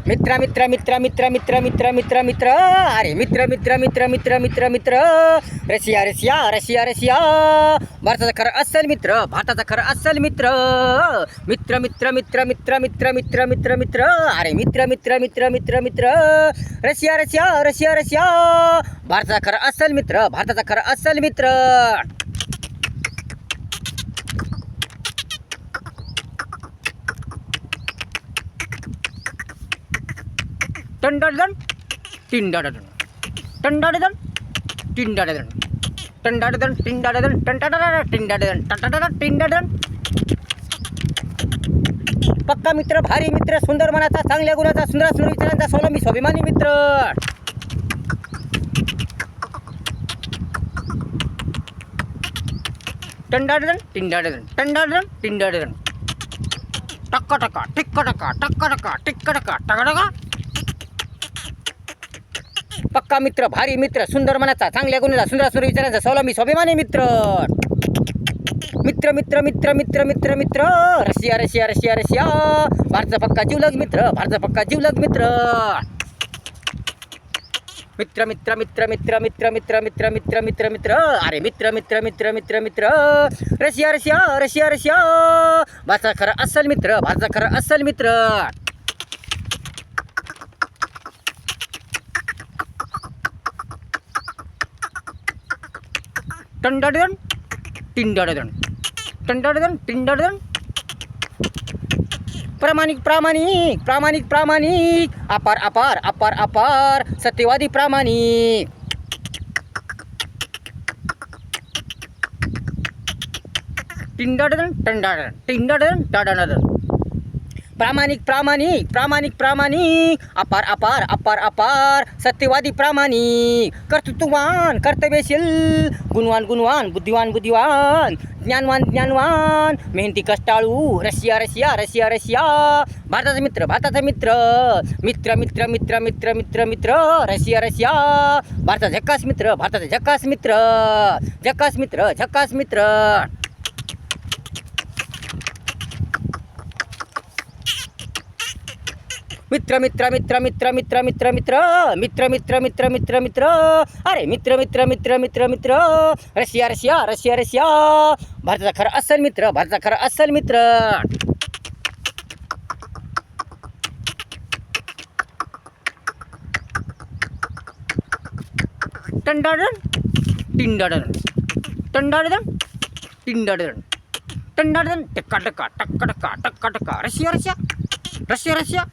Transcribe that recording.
मित्र मित्र मित्र मित्र मित्र मित्र मित्र मित्र अरे मित्र मित्र मित्र मित्र मित्र मित्र रशिया रशिया रशिया रशिया भारताचा खरं असल मित्र भारताचा खरं असल मित्र मित्र मित्र मित्र मित्र मित्र मित्र मित्र मित्र अरे मित्र मित्र मित्र मित्र मित्र रशिया रशिया रशिया रशिया भारताचा खरं असल मित्र भारताचा खरं असल मित्र टंडाडन टिंडाडन टंडाडन टिंडाडन टंडाडन टिंडाडन टंटाडन टिंडाडन टंटाडन टिंडाडन पक्का मित्र भारी मित्र सुंदर मनाचा चांगल्या गुणाचा सुंदर सुंदर विचारांचा स्वावलंबी स्वाभिमानी मित्र टंडाडन टिंडाडन टंडाडन टिंडाडन टक्का टक्का टिक्का टक्का टक्का टक्का टिक्का टक्का टका टका पक्का मित्र भारी मित्र सुंदर मनाचा चांगल्या गुणाचा सुंदर सुंदर विचारांचा स्वावलंबी स्वाभिमानी मित्र मित्र मित्र मित्र मित्र मित्र मित्र रशिया रशिया रशिया रशिया भारताचा पक्का जीवलग मित्र भारताचा पक्का जीवलग मित्र मित्र मित्र मित्र मित्र मित्र मित्र मित्र मित्र मित्र मित्र अरे मित्र मित्र मित्र मित्र मित्र रशिया रशिया रशिया रशिया भारताचा खरं असल मित्र भारताचा खरं असल मित्र टंडाडन टिंडाडन टंडाडन टिंडाडन प्रामाणिक प्रामाणिक प्रामाणिक प्रामाणिक अपार अपार अपार अपार सत्यवादी प्रामाणिक टिंडाडन टंडाडन टिंडाडन टाडाडन प्रामाणिक प्रामाणिक प्रामाणिक प्रामाणिक अपार अपार अपार अपार सत्यवादी प्रामाणिक कर्तृत्ववान कर्तव्यशील गुणवान गुणवान बुद्धिवान बुद्धिवान ज्ञानवान ज्ञानवान मेहनती कष्टाळू रशिया रशिया रशिया रशिया भारताचा मित्र भारताचा मित्र मित्र मित्र मित्र मित्र मित्र मित्र रशिया रशिया भारताचा झक्कास मित्र भारताचा झक्कास मित्र झक्कास मित्र झक्कास मित्र मित्र मित्र मित्र मित्र मित्र मित्र मित्र मित्र मित्र मित्र मित्र मित्र अरे मित्र मित्र मित्र मित्र मित्र रशिया रशिया रशिया रशिया भारताचा खरं असल मित्र भारताचा खरं असल मित्र टंडाडन टिंडाडन टंडाडन टिंडाडन टंडाडन टक्का टक्का टक्का टक्का टक्का टक्का रशिया रशिया रशिया रशिया